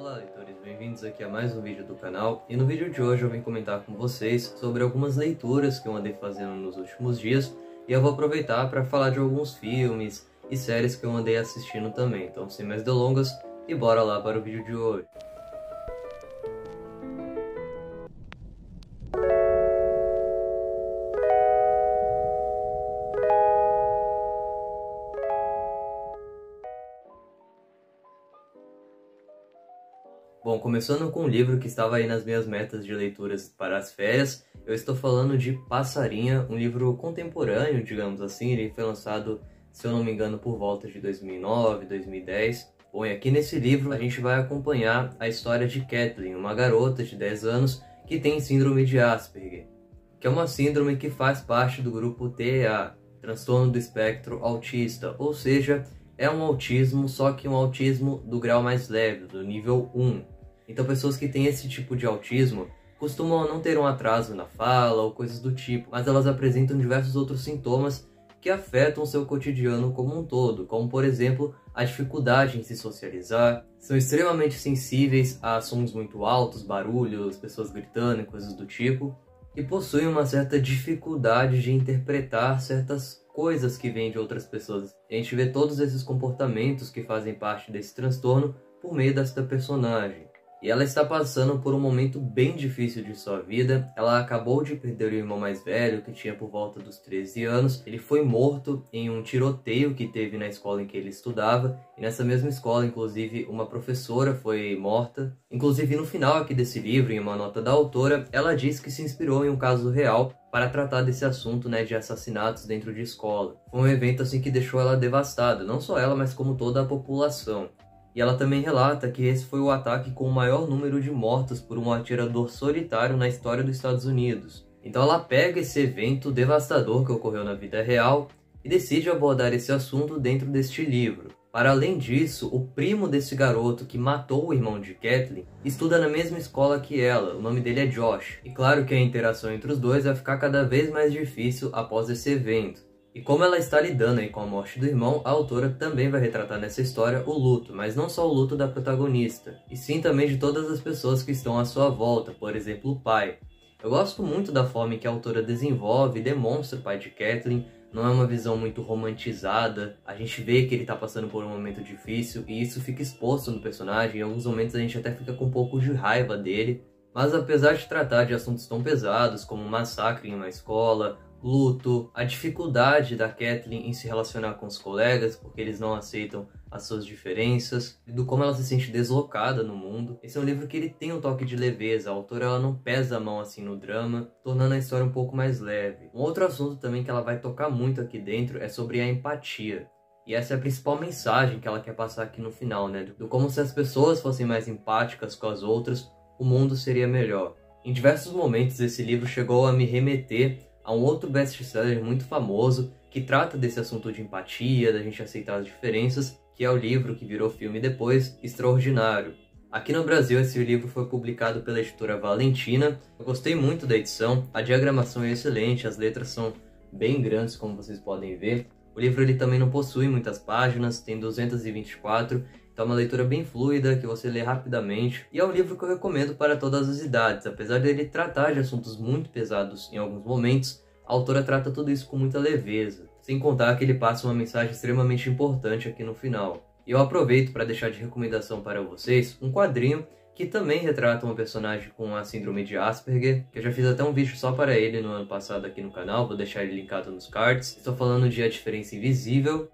Olá leitores, bem-vindos aqui a mais um vídeo do canal, e no vídeo de hoje eu vim comentar com vocês sobre algumas leituras que eu andei fazendo nos últimos dias, e eu vou aproveitar para falar de alguns filmes e séries que eu andei assistindo também. Então, sem mais delongas, e bora lá para o vídeo de hoje. Bom, começando com um livro que estava aí nas minhas metas de leituras para as férias, eu estou falando de Passarinha, um livro contemporâneo, digamos assim. Ele foi lançado, se eu não me engano, por volta de 2009, 2010. Bom, e aqui nesse livro a gente vai acompanhar a história de Kathleen, uma garota de 10 anos que tem síndrome de Asperger, que é uma síndrome que faz parte do grupo TEA, transtorno do espectro autista, ou seja, é um autismo, só que um autismo do grau mais leve, do nível 1. Então pessoas que têm esse tipo de autismo costumam não ter um atraso na fala ou coisas do tipo, mas elas apresentam diversos outros sintomas que afetam o seu cotidiano como um todo, como por exemplo a dificuldade em se socializar, são extremamente sensíveis a sons muito altos, barulhos, pessoas gritando e coisas do tipo, e possuem uma certa dificuldade de interpretar certas coisas que vêm de outras pessoas. E a gente vê todos esses comportamentos que fazem parte desse transtorno por meio desta personagem. E ela está passando por um momento bem difícil de sua vida. Ela acabou de perder o irmão mais velho, que tinha por volta dos 13 anos. Ele foi morto em um tiroteio que teve na escola em que ele estudava. E nessa mesma escola, inclusive, uma professora foi morta. Inclusive, no final aqui desse livro, em uma nota da autora, ela diz que se inspirou em um caso real para tratar desse assunto, de assassinatos dentro de escola. Foi um evento assim que deixou ela devastada, não só ela, mas como toda a população. E ela também relata que esse foi o ataque com o maior número de mortos por um atirador solitário na história dos Estados Unidos. Então ela pega esse evento devastador que ocorreu na vida real e decide abordar esse assunto dentro deste livro. Para além disso, o primo desse garoto que matou o irmão de Kathleen estuda na mesma escola que ela, o nome dele é Josh. E claro que a interação entre os dois vai ficar cada vez mais difícil após esse evento. E como ela está lidando aí com a morte do irmão, a autora também vai retratar nessa história o luto, mas não só o luto da protagonista, e sim também de todas as pessoas que estão à sua volta, por exemplo, o pai. Eu gosto muito da forma em que a autora desenvolve e demonstra o pai de Kathleen. Não é uma visão muito romantizada, a gente vê que ele está passando por um momento difícil e isso fica exposto no personagem. Em alguns momentos a gente até fica com um pouco de raiva dele, mas apesar de tratar de assuntos tão pesados como um massacre em uma escola, luto, a dificuldade da Kathleen em se relacionar com os colegas porque eles não aceitam as suas diferenças, e do como ela se sente deslocada no mundo. Esse é um livro que ele tem um toque de leveza, a autora ela não pesa a mão assim no drama, tornando a história um pouco mais leve. Um outro assunto também que ela vai tocar muito aqui dentro é sobre a empatia. E essa é a principal mensagem que ela quer passar aqui no final, do como se as pessoas fossem mais empáticas com as outras, o mundo seria melhor. Em diversos momentos esse livro chegou a me remeter a um outro best-seller muito famoso que trata desse assunto de empatia, da gente aceitar as diferenças, que é o livro que virou filme depois, Extraordinário. Aqui no Brasil esse livro foi publicado pela editora Valentina. Eu gostei muito da edição, a diagramação é excelente, as letras são bem grandes como vocês podem ver. O livro ele também não possui muitas páginas, tem 224, então é uma leitura bem fluida, que você lê rapidamente, e é um livro que eu recomendo para todas as idades. Apesar dele tratar de assuntos muito pesados em alguns momentos, a autora trata tudo isso com muita leveza, sem contar que ele passa uma mensagem extremamente importante aqui no final. E eu aproveito para deixar de recomendação para vocês um quadrinho que também retrata uma personagem com a síndrome de Asperger, que eu já fiz até um vídeo só para ele no ano passado aqui no canal, vou deixar ele linkado nos cards. Estou falando de A Diferença Invisível.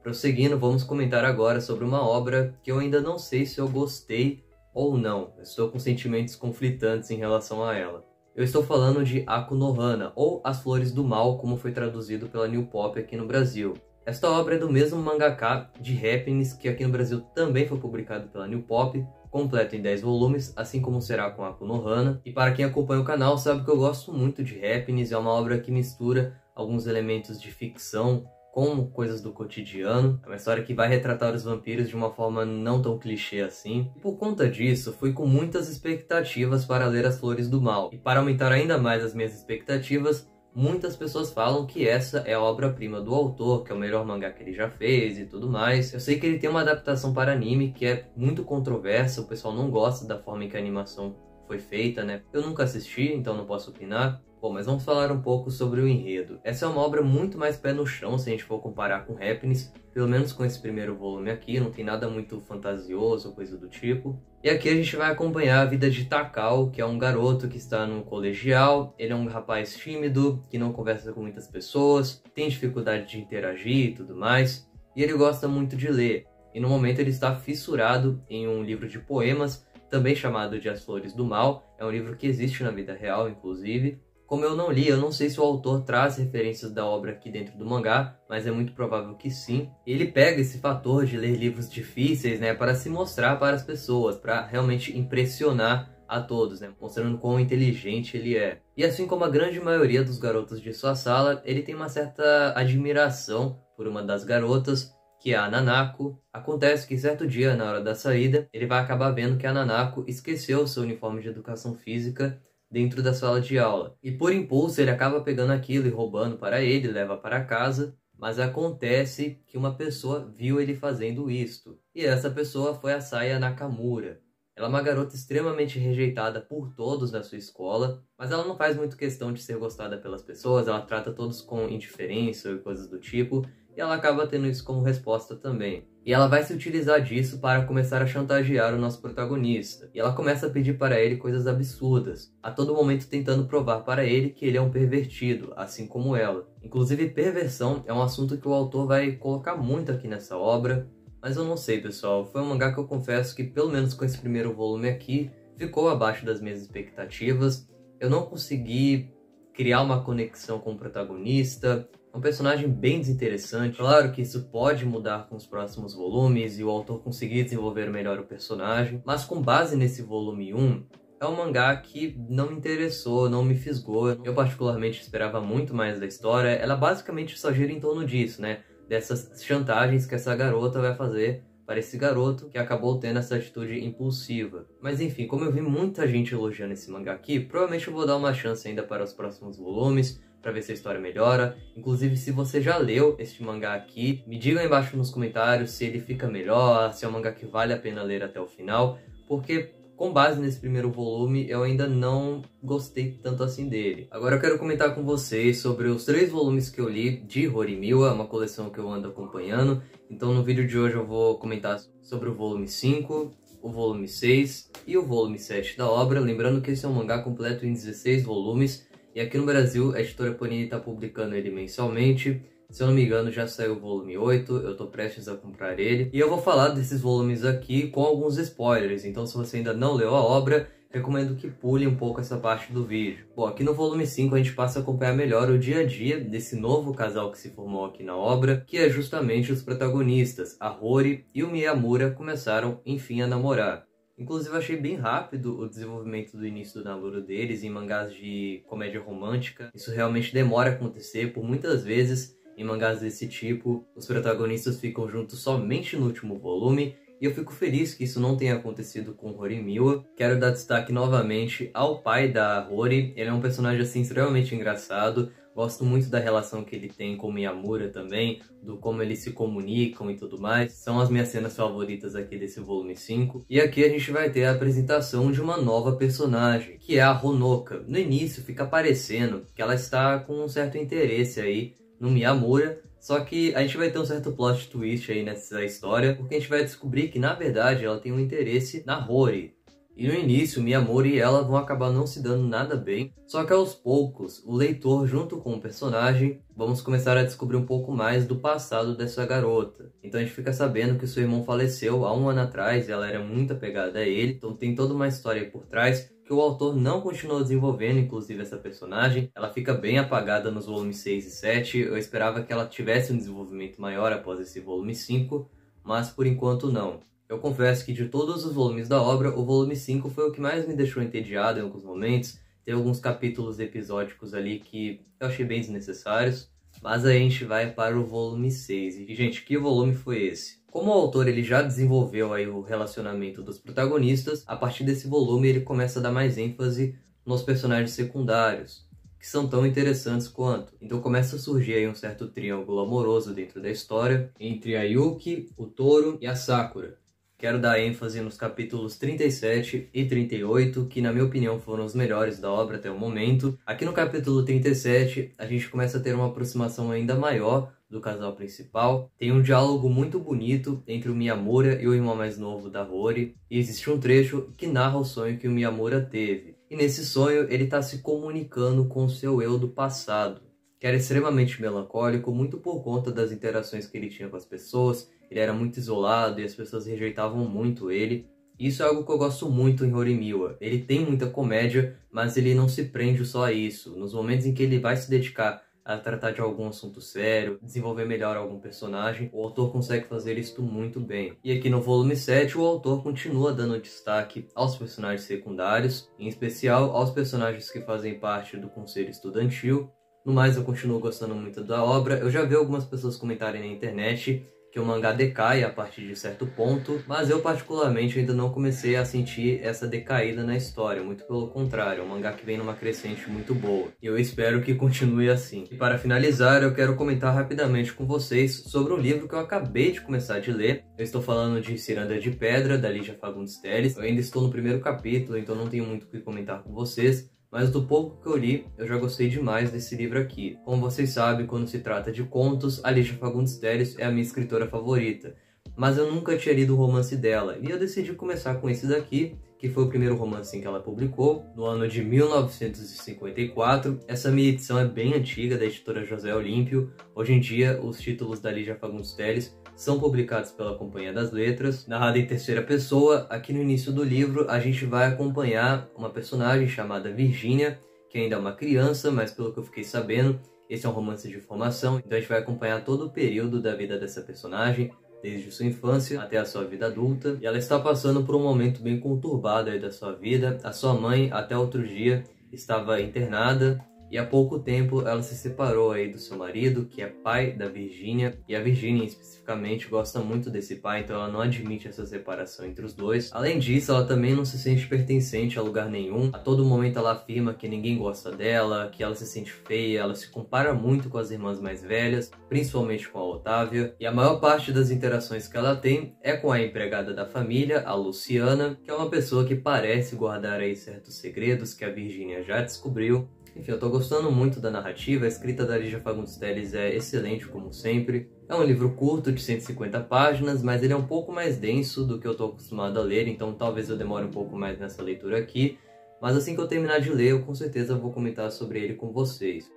Prosseguindo, vamos comentar agora sobre uma obra que eu ainda não sei se eu gostei ou não. Eu estou com sentimentos conflitantes em relação a ela. Eu estou falando de Aku no Hana, ou As Flores do Mal, como foi traduzido pela New Pop aqui no Brasil. Esta obra é do mesmo mangaka de Happiness, que aqui no Brasil também foi publicado pela New Pop, completo em 10 volumes, assim como será com Aku no Hana. E para quem acompanha o canal sabe que eu gosto muito de Happiness, é uma obra que mistura alguns elementos de ficção como coisas do cotidiano. É uma história que vai retratar os vampiros de uma forma não tão clichê assim. E por conta disso, fui com muitas expectativas para ler As Flores do Mal. E para aumentar ainda mais as minhas expectativas, muitas pessoas falam que essa é a obra-prima do autor, que é o melhor mangá que ele já fez e tudo mais. Eu sei que ele tem uma adaptação para anime que é muito controversa, o pessoal não gosta da forma em que a animação foi feita, né? Eu nunca assisti, então não posso opinar. Bom, mas vamos falar um pouco sobre o enredo. Essa é uma obra muito mais pé no chão, se a gente for comparar com Happiness, pelo menos com esse primeiro volume aqui, não tem nada muito fantasioso ou coisa do tipo. E aqui a gente vai acompanhar a vida de Takao, que é um garoto que está no colegial. Ele é um rapaz tímido, que não conversa com muitas pessoas, tem dificuldade de interagir e tudo mais, e ele gosta muito de ler. E no momento ele está fissurado em um livro de poemas, também chamado de As Flores do Mal. É um livro que existe na vida real, inclusive. Como eu não li, eu não sei se o autor traz referências da obra aqui dentro do mangá, mas é muito provável que sim. Ele pega esse fator de ler livros difíceis, né, para se mostrar para as pessoas, para realmente impressionar a todos, né, mostrando quão inteligente ele é. E assim como a grande maioria dos garotos de sua sala, ele tem uma certa admiração por uma das garotas, que é a Nanako. Acontece que certo dia, na hora da saída, ele vai acabar vendo que a Nanako esqueceu seu uniforme de educação física dentro da sala de aula. E por impulso ele acaba pegando aquilo e roubando para ele, leva para casa, mas acontece que uma pessoa viu ele fazendo isto. E essa pessoa foi a Saya Nakamura. Ela é uma garota extremamente rejeitada por todos na sua escola, mas ela não faz muito questão de ser gostada pelas pessoas, ela trata todos com indiferença e coisas do tipo, e ela acaba tendo isso como resposta também. E ela vai se utilizar disso para começar a chantagear o nosso protagonista. E ela começa a pedir para ele coisas absurdas, a todo momento tentando provar para ele que ele é um pervertido, assim como ela. Inclusive, perversão é um assunto que o autor vai colocar muito aqui nessa obra, mas eu não sei, pessoal. Foi um mangá que eu confesso que, pelo menos com esse primeiro volume aqui, ficou abaixo das minhas expectativas. Eu não consegui criar uma conexão com o protagonista. É um personagem bem desinteressante. Claro que isso pode mudar com os próximos volumes e o autor conseguir desenvolver melhor o personagem, mas com base nesse volume 1, é um mangá que não me interessou, não me fisgou. Eu particularmente esperava muito mais da história. Ela basicamente só gira em torno disso, né? Dessas chantagens que essa garota vai fazer para esse garoto que acabou tendo essa atitude impulsiva. Mas enfim, como eu vi muita gente elogiando esse mangá aqui, provavelmente eu vou dar uma chance ainda para os próximos volumes, para ver se a história melhora. Inclusive, se você já leu este mangá aqui, me diga aí embaixo nos comentários se ele fica melhor, se é um mangá que vale a pena ler até o final, porque com base nesse primeiro volume, eu ainda não gostei tanto assim dele. Agora eu quero comentar com vocês sobre os 3 volumes que eu li de Horimiya, uma coleção que eu ando acompanhando. Então no vídeo de hoje eu vou comentar sobre o volume 5, o volume 6 e o volume 7 da obra. Lembrando que esse é um mangá completo em 16 volumes, e aqui no Brasil a editora Panini está publicando ele mensalmente. Se eu não me engano, já saiu o volume 8, eu tô prestes a comprar ele. E eu vou falar desses volumes aqui com alguns spoilers, então se você ainda não leu a obra, recomendo que pule um pouco essa parte do vídeo. Bom, aqui no volume 5 a gente passa a acompanhar melhor o dia a dia desse novo casal que se formou aqui na obra, que é justamente os protagonistas. A Hori e o Miyamura começaram, enfim, a namorar. Inclusive, eu achei bem rápido o desenvolvimento do início do namoro deles em mangás de comédia romântica. Isso realmente demora a acontecer, por muitas vezes. Em mangás desse tipo, os protagonistas ficam juntos somente no último volume, e eu fico feliz que isso não tenha acontecido com Horimiya. Quero dar destaque novamente ao pai da Hori. Ele é um personagem assim extremamente engraçado. Gosto muito da relação que ele tem com Miyamura também, do como eles se comunicam e tudo mais. São as minhas cenas favoritas aqui desse volume 5. E aqui a gente vai ter a apresentação de uma nova personagem, que é a Honoka. No início fica parecendo que ela está com um certo interesse aí no Miyamura, só que a gente vai ter um certo plot twist aí nessa história, porque a gente vai descobrir que na verdade ela tem um interesse na Hori. E no início, Miyamura e ela vão acabar não se dando nada bem, só que aos poucos, o leitor junto com o personagem, vamos começar a descobrir um pouco mais do passado dessa garota. Então a gente fica sabendo que seu irmão faleceu há 1 ano atrás, e ela era muito apegada a ele, então tem toda uma história aí por trás, que o autor não continuou desenvolvendo, inclusive essa personagem. Ela fica bem apagada nos volumes 6 e 7, eu esperava que ela tivesse um desenvolvimento maior após esse volume 5, mas por enquanto não. Eu confesso que de todos os volumes da obra, o volume 5 foi o que mais me deixou entediado em alguns momentos. Tem alguns capítulos episódicos ali que eu achei bem desnecessários, mas aí a gente vai para o volume 6. E, gente, que volume foi esse? Como o autor ele já desenvolveu aí o relacionamento dos protagonistas, a partir desse volume ele começa a dar mais ênfase nos personagens secundários. que são tão interessantes quanto. Então começa a surgir aí um certo triângulo amoroso dentro da história, entre a Yuki, o Toru e a Sakura. Quero dar ênfase nos capítulos 37 e 38, que na minha opinião foram os melhores da obra até o momento. Aqui no capítulo 37, a gente começa a ter uma aproximação ainda maior do casal principal. Tem um diálogo muito bonito entre o Miyamura e o irmão mais novo da Rory, e existe um trecho que narra o sonho que o Miyamura teve. E nesse sonho ele está se comunicando com o seu eu do passado, que era extremamente melancólico, muito por conta das interações que ele tinha com as pessoas. Ele era muito isolado e as pessoas rejeitavam muito ele. Isso é algo que eu gosto muito em Horimiya. Ele tem muita comédia, mas ele não se prende só a isso. Nos momentos em que ele vai se dedicar a tratar de algum assunto sério, desenvolver melhor algum personagem, o autor consegue fazer isto muito bem. E aqui no volume 7, o autor continua dando destaque aos personagens secundários, em especial aos personagens que fazem parte do conselho estudantil. No mais, eu continuo gostando muito da obra. Eu já vi algumas pessoas comentarem na internet que o mangá decai a partir de certo ponto, mas eu particularmente ainda não comecei a sentir essa decaída na história, muito pelo contrário, é um mangá que vem numa crescente muito boa, e eu espero que continue assim. E para finalizar, eu quero comentar rapidamente com vocês sobre um livro que eu acabei de começar de ler. Eu estou falando de Ciranda de Pedra, da Lígia Fagundes Telles. Eu ainda estou no primeiro capítulo, então não tenho muito o que comentar com vocês, mas do pouco que eu li, eu já gostei demais desse livro aqui. Como vocês sabem, quando se trata de contos, a Lígia Fagundes Telles é a minha escritora favorita. Mas eu nunca tinha lido o romance dela, e eu decidi começar com esse daqui, que foi o primeiro romance que ela publicou, no ano de 1954. Essa minha edição é bem antiga, da editora José Olímpio. Hoje em dia, os títulos da Lígia Fagundes Telles são publicados pela Companhia das Letras, narrada em terceira pessoa. Aqui no início do livro, a gente vai acompanhar uma personagem chamada Virginia, que ainda é uma criança, mas pelo que eu fiquei sabendo, esse é um romance de formação, então a gente vai acompanhar todo o período da vida dessa personagem, desde sua infância até a sua vida adulta, e ela está passando por um momento bem conturbado aí da sua vida. A sua mãe, até outro dia, estava internada, e há pouco tempo ela se separou aí do seu marido, que é pai da Virginia, e a Virginia especificamente gosta muito desse pai, então ela não admite essa separação entre os dois. Além disso, ela também não se sente pertencente a lugar nenhum. A todo momento ela afirma que ninguém gosta dela, que ela se sente feia, ela se compara muito com as irmãs mais velhas, principalmente com a Otávia, e a maior parte das interações que ela tem é com a empregada da família, a Luciana, que é uma pessoa que parece guardar aí certos segredos que a Virginia já descobriu. Enfim, eu tô gostando muito da narrativa, a escrita da Lígia Fagundes Telles é excelente como sempre. É um livro curto, de 150 páginas, mas ele é um pouco mais denso do que eu tô acostumado a ler, então talvez eu demore um pouco mais nessa leitura aqui. Mas assim que eu terminar de ler, eu com certeza vou comentar sobre ele com vocês.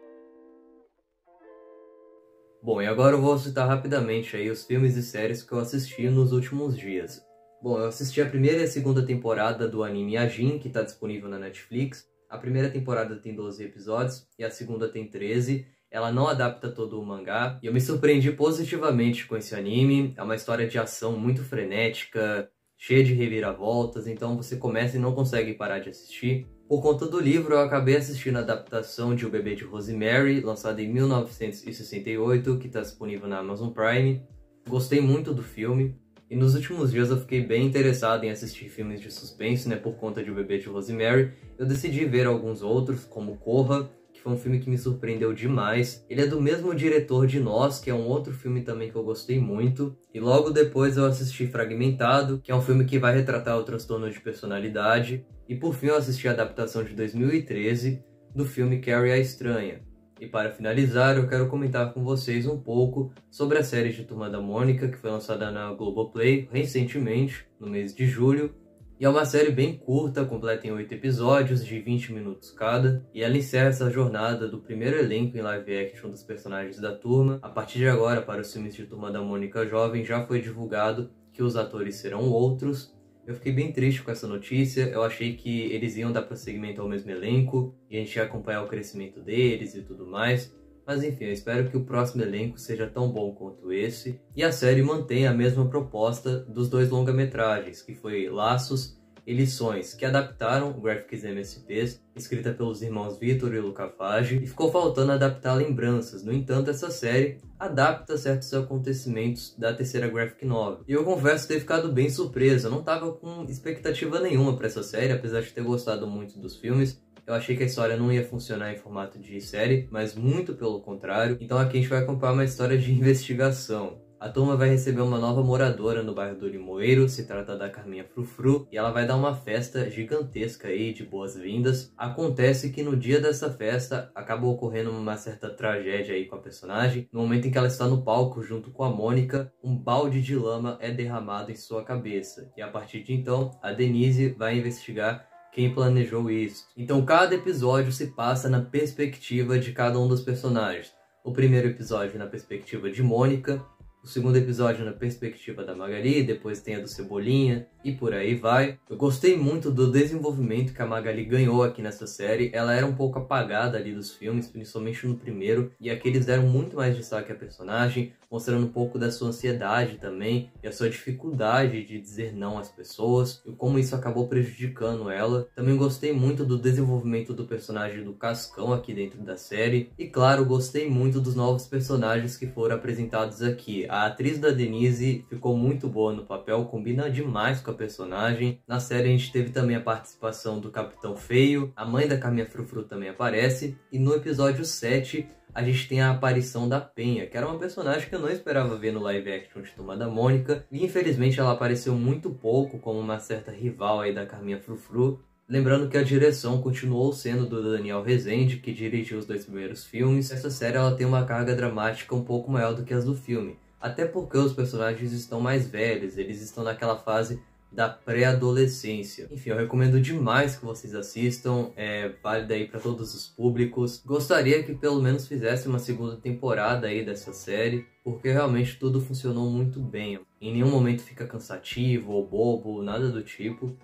Bom, e agora eu vou citar rapidamente aí os filmes e séries que eu assisti nos últimos dias. Bom, eu assisti a primeira e a segunda temporada do anime Ajin, que está disponível na Netflix. A primeira temporada tem 12 episódios e a segunda tem 13. Ela não adapta todo o mangá, e eu me surpreendi positivamente com esse anime. É uma história de ação muito frenética, cheia de reviravoltas, então você começa e não consegue parar de assistir. Por conta do livro, eu acabei assistindo a adaptação de O Bebê de Rosemary, lançada em 1968, que está disponível na Amazon Prime. Gostei muito do filme. E nos últimos dias eu fiquei bem interessado em assistir filmes de suspense, né, por conta de O Bebê de Rosemary. Eu decidi ver alguns outros, como Corra, que foi um filme que me surpreendeu demais. Ele é do mesmo diretor de Nós, que é um outro filme também que eu gostei muito. E logo depois eu assisti Fragmentado, que é um filme que vai retratar o transtorno de personalidade. E por fim eu assisti a adaptação de 2013 do filme Carrie a Estranha. E para finalizar, eu quero comentar com vocês um pouco sobre a série de Turma da Mônica, que foi lançada na Globoplay recentemente, no mês de julho. E é uma série bem curta, completa em 8 episódios, de 20 minutos cada. E ela encerra essa jornada do primeiro elenco em live action dos personagens da turma. A partir de agora, para os filmes de Turma da Mônica Jovem, já foi divulgado que os atores serão outros. Eu fiquei bem triste com essa notícia, eu achei que eles iam dar prosseguimento ao mesmo elenco, e a gente ia acompanhar o crescimento deles e tudo mais. Mas enfim, eu espero que o próximo elenco seja tão bom quanto esse. E a série mantém a mesma proposta dos dois longa-metragens, que foi Laços e Lições, que adaptaram Graphics MSPs, escrita pelos irmãos Vitor e Luca Fage, e ficou faltando adaptar lembranças. No entanto, essa série adapta certos acontecimentos da terceira graphic novel. E eu confesso ter ficado bem surpreso, eu não estava com expectativa nenhuma para essa série, apesar de ter gostado muito dos filmes. Eu achei que a história não ia funcionar em formato de série, mas muito pelo contrário. Então aqui a gente vai acompanhar uma história de investigação. A turma vai receber uma nova moradora no bairro do Limoeiro, se trata da Carminha Frufru, e ela vai dar uma festa gigantesca aí de boas-vindas. Acontece que no dia dessa festa acaba ocorrendo uma certa tragédia aí com a personagem. No momento em que ela está no palco junto com a Mônica, um balde de lama é derramado em sua cabeça. E a partir de então, a Denise vai investigar quem planejou isso. Então cada episódio se passa na perspectiva de cada um dos personagens. O primeiro episódio na perspectiva de Mônica, o segundo episódio na perspectiva da Magali, depois tem a do Cebolinha e por aí vai. Eu gostei muito do desenvolvimento que a Magali ganhou aqui nessa série. Ela era um pouco apagada ali dos filmes, principalmente no primeiro, e aqui eles deram muito mais destaque à personagem, mostrando um pouco da sua ansiedade também e a sua dificuldade de dizer não às pessoas e como isso acabou prejudicando ela. Também gostei muito do desenvolvimento do personagem do Cascão aqui dentro da série e, claro, gostei muito dos novos personagens que foram apresentados aqui. A atriz da Denise ficou muito boa no papel, combina demais com a personagem. Na série a gente teve também a participação do Capitão Feio, a mãe da Carminha Frufru também aparece, e no episódio 7 a gente tem a aparição da Penha, que era uma personagem que eu não esperava ver no live action de Turma da Mônica, e infelizmente ela apareceu muito pouco como uma certa rival aí da Carminha Frufru. Lembrando que a direção continuou sendo do Daniel Rezende, que dirigiu os 2 primeiros filmes. Essa série ela tem uma carga dramática um pouco maior do que as do filme, até porque os personagens estão mais velhos, eles estão naquela fase da pré-adolescência. Enfim, eu recomendo demais que vocês assistam, é válido aí para todos os públicos. Gostaria que pelo menos fizesse uma segunda temporada aí dessa série, porque realmente tudo funcionou muito bem. Em nenhum momento fica cansativo ou bobo, nada do tipo.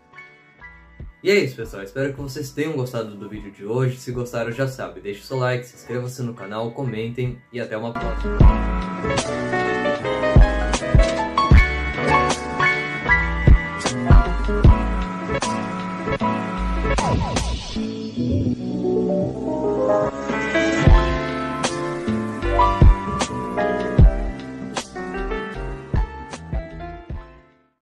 E é isso, pessoal, espero que vocês tenham gostado do vídeo de hoje. Se gostaram, já sabe, deixe seu like, se inscreva-se no canal, comentem e até uma próxima. Thank you.